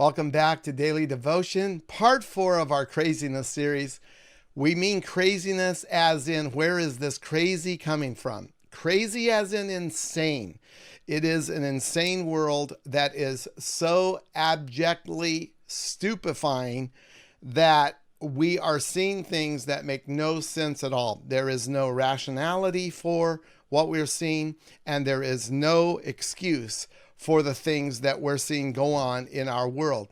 Welcome back to Daily Devotion, part 4 of our craziness series. We mean craziness as in, where is this crazy coming from? Crazy as in insane. It is an insane world that is so abjectly stupefying that we are seeing things that make no sense at all. There is no rationality for what we're seeing, and there is no excuse for the things that we're seeing go on in our world.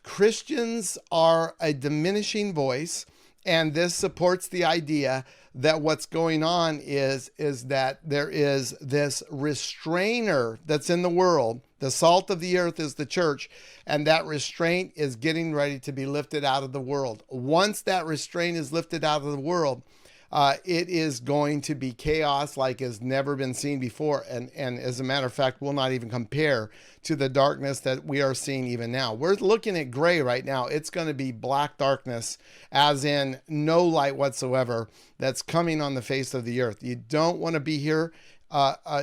Christians are a diminishing voice, and this supports the idea that what's going on is that there is this restrainer that's in the world. The salt of the earth is the church, and that restraint is getting ready to be lifted out of the world. Once that restraint is lifted out of the world, it is going to be chaos like has never been seen before. And as a matter of fact, will not even compare to the darkness that we are seeing even now. We're looking at gray right now. It's going to be black darkness, as in no light whatsoever, that's coming on the face of the earth. You don't want to be here.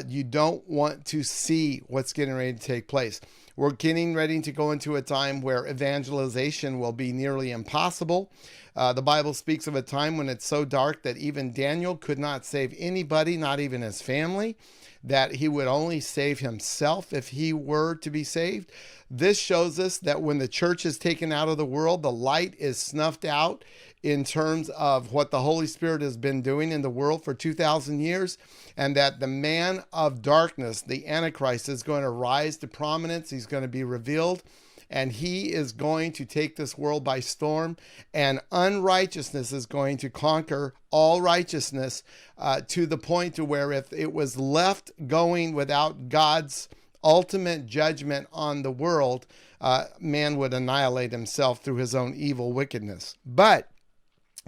You don't want to see what's getting ready to take place. We're getting ready to go into a time where evangelization will be nearly impossible. The Bible speaks of a time when it's so dark that even Daniel could not save anybody, not even his family, that he would only save himself if he were to be saved. This shows us that when the church is taken out of the world, the light is snuffed out in terms of what the Holy Spirit has been doing in the world for 2,000 years, and that the man of darkness, the Antichrist, is going to rise to prominence. He's going to be revealed, and he is going to take this world by storm, and unrighteousness is going to conquer all righteousness to the point to where if it was left going without God's ultimate judgment on the world, man would annihilate himself through his own evil wickedness. But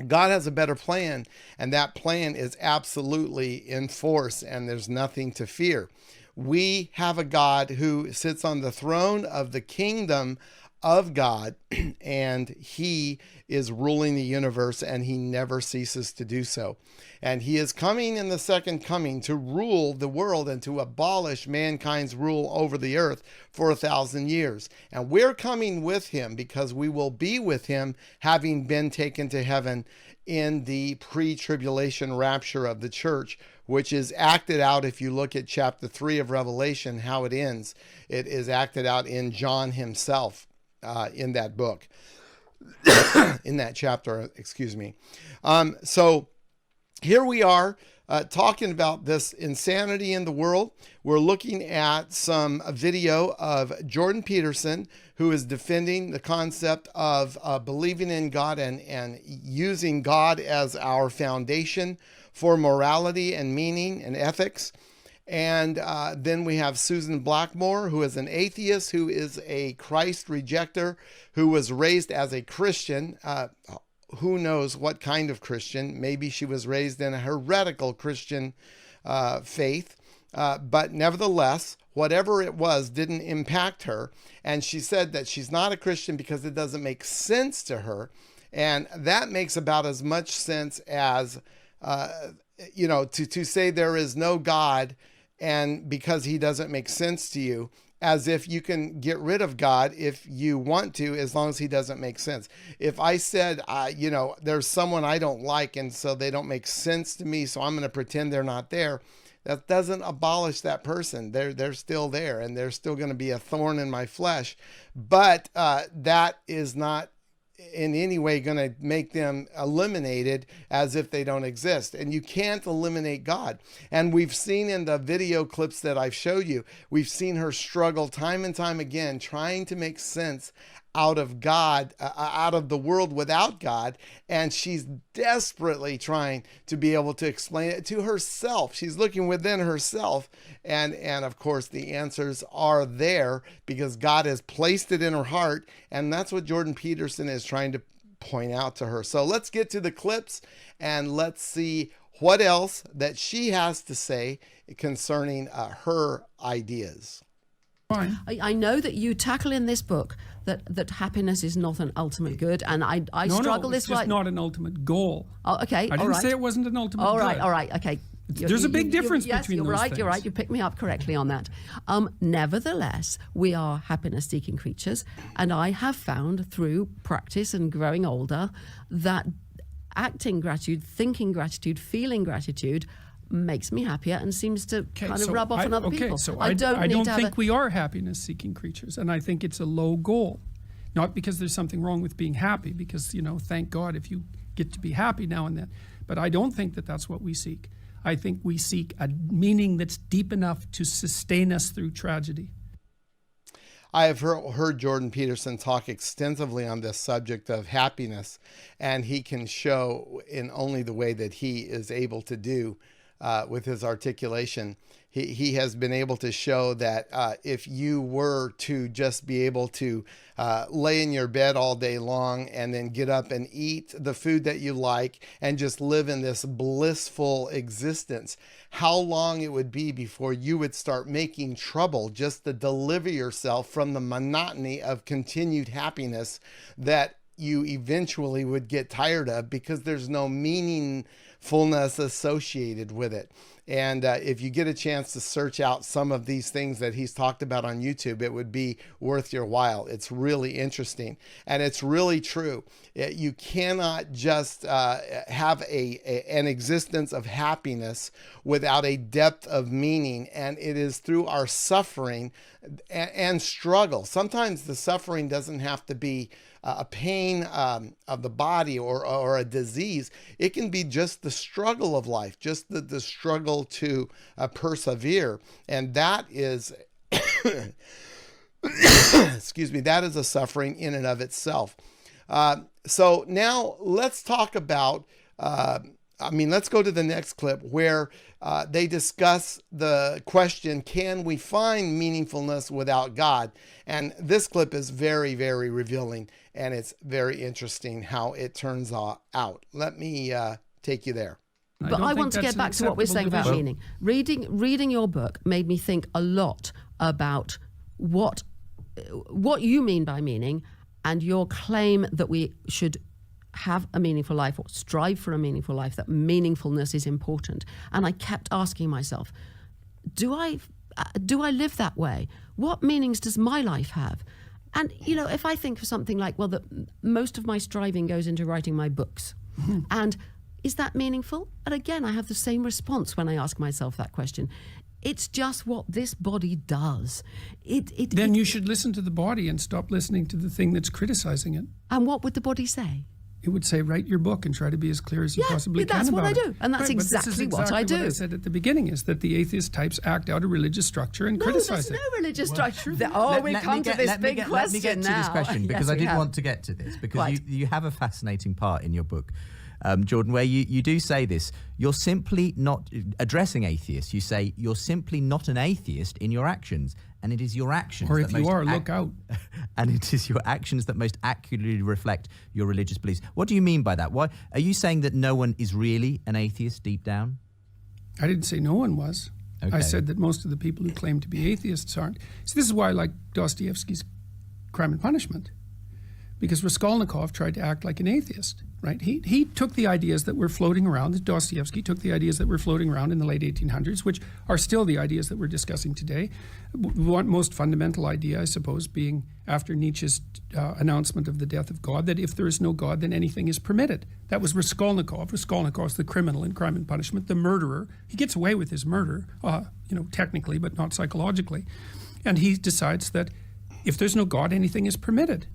God has a better plan, and that plan is absolutely in force, and there's nothing to fear. We have a God who sits on the throne of the kingdom of God, and he is ruling the universe, and he never ceases to do so. And he is coming in the second coming to rule the world and to abolish mankind's rule over the earth for 1,000 years. And we're coming with him because we will be with him, having been taken to heaven in the pre-tribulation rapture of the church, which is acted out, if you look at chapter 3 of Revelation, how it ends. It is acted out in John himself in that book, in that chapter, excuse me. So here we are talking about this insanity in the world. We're looking at some video of Jordan Peterson, who is defending the concept of believing in God and using God as our foundation for morality and meaning and ethics. And then we have Susan Blackmore, who is an atheist, who is a Christ rejecter, who was raised as a Christian. Who knows what kind of Christian? Maybe she was raised in a heretical Christian faith. But nevertheless, whatever it was didn't impact her. And she said that she's not a Christian because it doesn't make sense to her. And that makes about as much sense as, to say there is no God and because he doesn't make sense to you, as if you can get rid of God if you want to, as long as he doesn't make sense. If I said, there's someone I don't like, and so they don't make sense to me, so I'm going to pretend they're not there, that doesn't abolish that person. They're still there, and they're still going to be a thorn in my flesh. But that is not in any way going to make them eliminated as if they don't exist. And you can't eliminate God. And we've seen in the video clips that I've showed you, we've seen her struggle time and time again, trying to make sense out of God, out of the world without God. And she's desperately trying to be able to explain it to herself. She's looking within herself. And of course, the answers are there because God has placed it in her heart. And that's what Jordan Peterson is trying to point out to her. So let's get to the clips and let's see what else that she has to say concerning her ideas. Fine. I know that you tackle in this book that happiness is not an ultimate good, and I struggle it's this just way. not an ultimate goal. Oh, okay, I didn't say it wasn't an ultimate good. All right, okay. There's a big difference yes, between you're those right, things. You're right. You picked me up correctly on that. Nevertheless, we are happiness-seeking creatures, and I have found through practice and growing older that acting gratitude, thinking gratitude, feeling gratitude makes me happier and seems to kind of rub off on other people. So I don't think we are happiness-seeking creatures, and I think it's a low goal. Not because there's something wrong with being happy, because, thank God if you get to be happy now and then. But I don't think that that's what we seek. I think we seek a meaning that's deep enough to sustain us through tragedy. I have heard Jordan Peterson talk extensively on this subject of happiness, and he can show in only the way that he is able to do with his articulation. He has been able to show that if you were to just be able to lay in your bed all day long and then get up and eat the food that you like and just live in this blissful existence, how long it would be before you would start making trouble just to deliver yourself from the monotony of continued happiness that you eventually would get tired of, because there's no meaningfulness associated with it. And if you get a chance to search out some of these things that he's talked about on YouTube, it would be worth your while. It's really interesting. And it's really true. You cannot just have an existence of happiness without a depth of meaning. And it is through our suffering and struggle. Sometimes the suffering doesn't have to be a pain of the body or a disease. It can be just the struggle of life, just the struggle to persevere. And that is, excuse me, that is a suffering in and of itself. So now let's talk about, let's go to the next clip where they discuss the question, can we find meaningfulness without God? And this clip is very, very revealing, and it's very interesting how it turns out. Let me take you there. But I want to get back to what we're saying about meaning. Reading your book made me think a lot about what you mean by meaning, and your claim that we should have a meaningful life or strive for a meaningful life, that meaningfulness is important. And I kept asking myself, do I live that way? What meanings does my life have? And, if I think of something like, well, most of my striving goes into writing my books. Mm-hmm. And is that meaningful? And again, I have the same response when I ask myself that question. It's just what this body does. Then you should listen to the body and stop listening to the thing that's criticizing it. And what would the body say? It would say, write your book and try to be as clear as you possibly can about it. That's what I do. And that's exactly what I do. What I said at the beginning is that the atheist types act out a religious structure and criticize it. No, there's no religious structure. We come to this big question now. Let me get to this question, because I did want to get to this, because you have a fascinating part in your book, Jordan, where you do say this. You're simply not addressing atheists. You say you're simply not an atheist in your actions, and it is your actions. Or if you are, look out. And it is your actions that most accurately reflect your religious beliefs. What do you mean by that? Why are you saying that no one is really an atheist deep down? I didn't say no one was. Okay. I said that most of the people who claim to be atheists aren't. So this is why I like Dostoevsky's Crime and Punishment, because Raskolnikov tried to act like an atheist. Right? He took the ideas that were floating around, Dostoevsky took the ideas that were floating around in the late 1800s, which are still the ideas that we're discussing today. One most fundamental idea, I suppose, being after Nietzsche's announcement of the death of God, that if there is no God, then anything is permitted. That was Raskolnikov. Raskolnikov's the criminal in Crime and Punishment, the murderer. He gets away with his murder, technically, but not psychologically. And he decides that if there's no God, anything is permitted.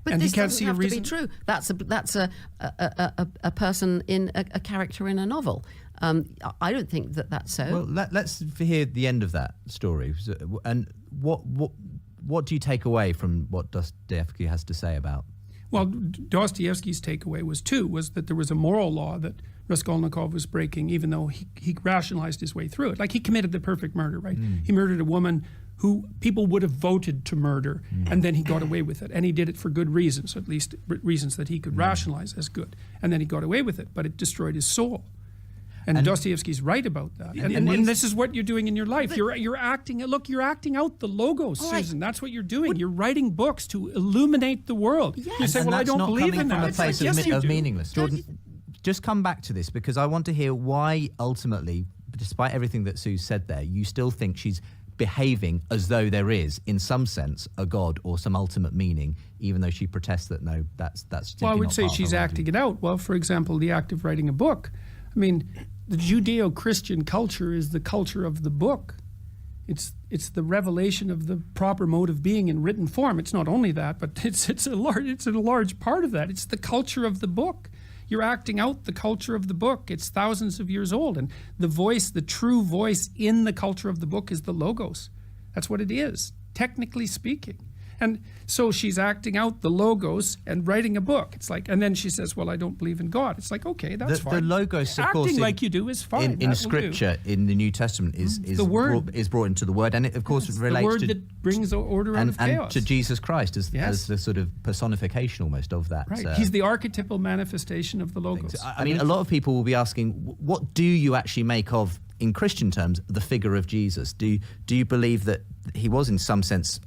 But and this he can't doesn't see a have reason. To be true. That's a person in a character in a novel. I don't think that's so. Well, let's hear the end of that story. And what do you take away from what Dostoevsky has to say about? Well, Dostoevsky's takeaway was that there was a moral law that Raskolnikov was breaking, even though he rationalized his way through it. Like, he committed the perfect murder, right? He murdered a woman who people would have voted to murder, and then he got away with it. And he did it for good reasons, at least reasons that he could rationalize as good. And then he got away with it, but it destroyed his soul. And Dostoevsky's right about that. And this is what you're doing in your life. You're acting out the logos, Susan. That's what you're doing. You're writing books to illuminate the world. Yes. You say, well, I don't believe in that. From a place yes, of meaningless. Jordan, just come back to this, because I want to hear why ultimately despite everything that Sue said there, you still think she's behaving as though there is, in some sense, a God or some ultimate meaning, even though she protests that no, that's well, I would not say part of she's her acting worldview. it out. Well, for example, the act of writing a book. I mean, the Judeo-Christian culture is the culture of the book. It's the revelation of the proper mode of being in written form. It's not only that, but it's a large part of that. It's the culture of the book. You're acting out the culture of the book. It's thousands of years old, and the true voice in the culture of the book is the Logos. That's what it is, technically speaking. And so she's acting out the Logos and writing a book. It's like, and then she says, well, I don't believe in God. It's like, okay, that's fine. The Logos, of acting course, like you do is fine. in Scripture, in the New Testament, is the word is brought into the Word, and it, of course, relates the word to that brings order out of chaos. And to Jesus Christ as the sort of personification almost of that. Right. He's the archetypal manifestation of the Logos. I mean, a lot of people will be asking, what do you actually make of, in Christian terms, the figure of Jesus? Do you believe that he was in some sense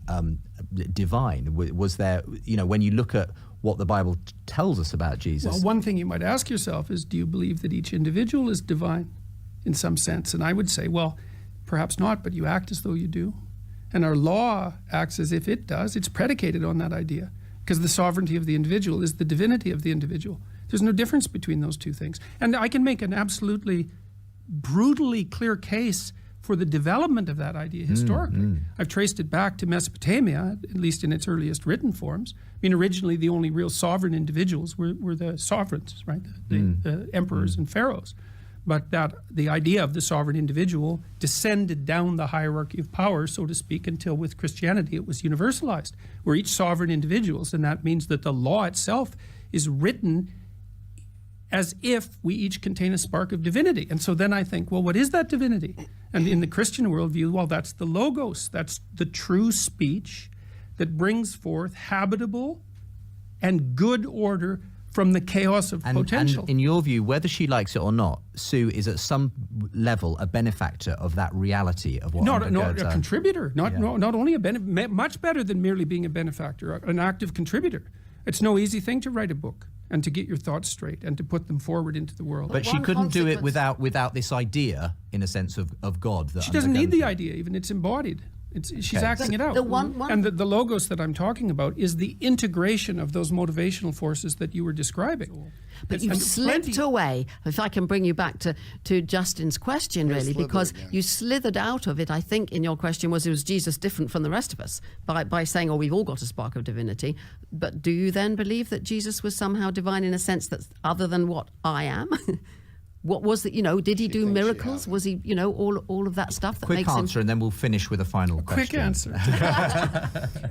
divine? Was there, when you look at what the Bible tells us about Jesus? Well, one thing you might ask yourself is, do you believe that each individual is divine in some sense? And I would say, well, perhaps not, but you act as though you do. And our law acts as if it does. It's predicated on that idea, because the sovereignty of the individual is the divinity of the individual. There's no difference between those two things. And I can make an absolutely brutally clear case for the development of that idea historically. I've traced it back to Mesopotamia, at least in its earliest written forms. I mean, originally the only real sovereign individuals were the sovereigns, right? The emperors and pharaohs. But the idea of the sovereign individual descended down the hierarchy of power, so to speak, until with Christianity it was universalized. We're each sovereign individuals, and that means that the law itself is written as if we each contain a spark of divinity. And so then I think, well, what is that divinity? And in the Christian worldview, well, that's the Logos. That's the true speech that brings forth habitable and good order from the chaos of potential. And in your view, whether she likes it or not, Sue is at some level a benefactor of that reality of what a contributor, not only much better than merely being a benefactor, an active contributor. It's no easy thing to write a book and to get your thoughts straight and to put them forward into the world. But she couldn't do it without this idea, in a sense, of God. That she doesn't need the idea, even. It's embodied. She's acting it out. And the Logos that I'm talking about is the integration of those motivational forces that you were describing. But you've slipped away, if I can bring you back to Justin's question, really, because you slithered out of it. I think in your question was Jesus different from the rest of us by saying, oh, we've all got a spark of divinity. But do you then believe that Jesus was somehow divine in a sense that's other than what I am? What was it, did he do miracles? Was he, all of that stuff that Quick makes him... answer, and then we'll finish with a final question. Quick answer.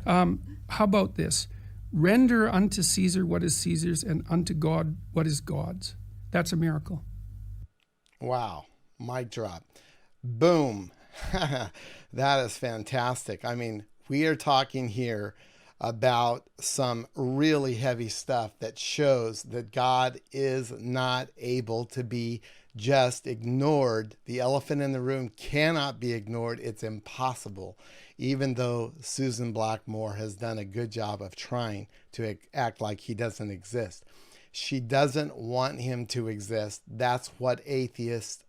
How about this? Render unto Caesar what is Caesar's, and unto God what is God's. That's a miracle. Wow. Mic drop. Boom. That is fantastic. I mean, we are talking here about some really heavy stuff that shows that God is not able to be just ignored. The elephant in the room cannot be ignored. It's impossible, even though Susan Blackmore has done a good job of trying to act like he doesn't exist. She doesn't want him to exist. That's what atheists'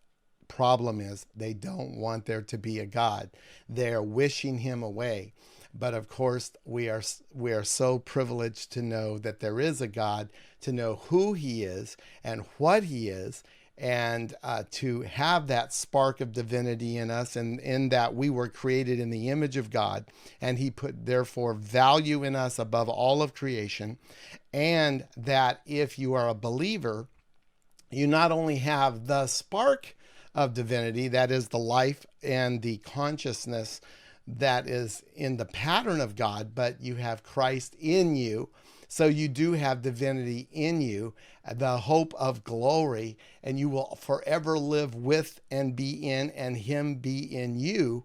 problem is. They don't want there to be a God. They're wishing him away. But of course, we are so privileged to know that there is a God, to know who he is and what he is, and to have that spark of divinity in us, and in that we were created in the image of God, and he put therefore value in us above all of creation, and that if you are a believer, you not only have the spark of divinity, that is the life and the consciousness that is in the pattern of God, but you have Christ in you. So you do have divinity in you, the hope of glory, and you will forever live with and be in, and him be in you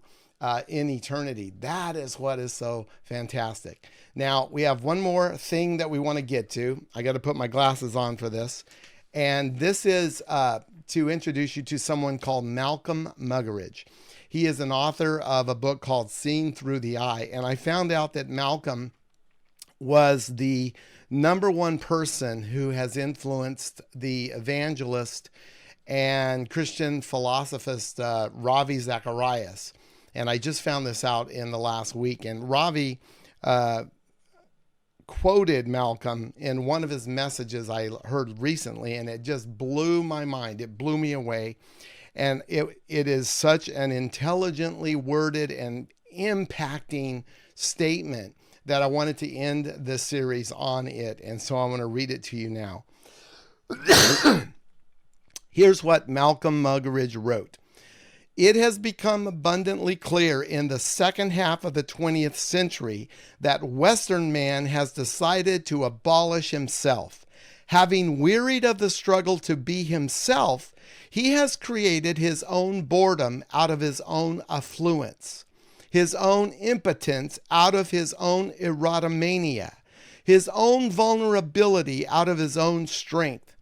in eternity. That is what is so fantastic. Now, we have one more thing that we want to get to. I got to put my glasses on for this. And this is to introduce you to someone called Malcolm Muggeridge. He is an author of a book called Seeing Through the Eye. And I found out that Malcolm was the #1 person who has influenced the evangelist and Christian philosophist Ravi Zacharias. And I just found this out in the last week. And Ravi quoted Malcolm in one of his messages I heard recently, and it just blew my mind. It blew me away. And it is such an intelligently worded and impacting statement that I wanted to end this series on it. And so I'm going to read it to you now. Here's what Malcolm Muggeridge wrote. It has become abundantly clear in the second half of the 20th century that Western man has decided to abolish himself. Having wearied of the struggle to be himself, he has created his own boredom out of his own affluence, his own impotence out of his own erotomania, his own vulnerability out of his own strength,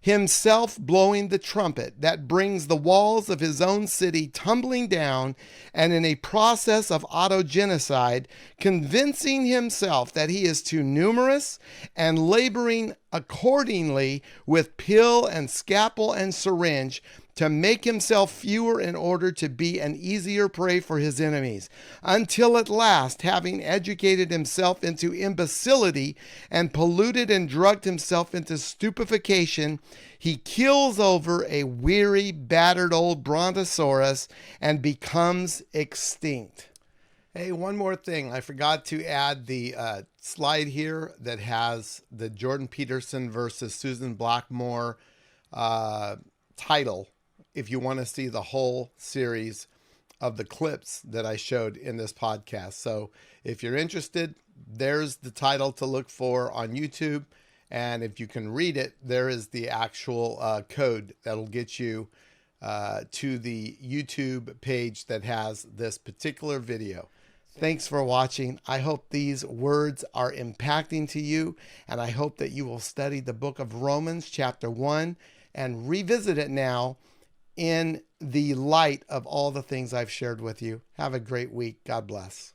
himself blowing the trumpet that brings the walls of his own city tumbling down, and in a process of autogenocide, convincing himself that he is too numerous and laboring accordingly with pill and scalpel and syringe to make himself fewer in order to be an easier prey for his enemies, until at last, having educated himself into imbecility and polluted and drugged himself into stupefaction, he keels over a weary, battered old brontosaurus and becomes extinct. Hey, one more thing. I forgot to add the slide here that has the Jordan Peterson versus Susan Blackmore title, if you want to see the whole series of the clips that I showed in this podcast. So if you're interested, there's the title to look for on YouTube. And if you can read it, there is the actual code that'll get you to the YouTube page that has this particular video. Thanks for watching. I hope these words are impacting to you, and I hope that you will study the book of Romans chapter 1 and revisit it now in the light of all the things I've shared with you. Have a great week. God bless.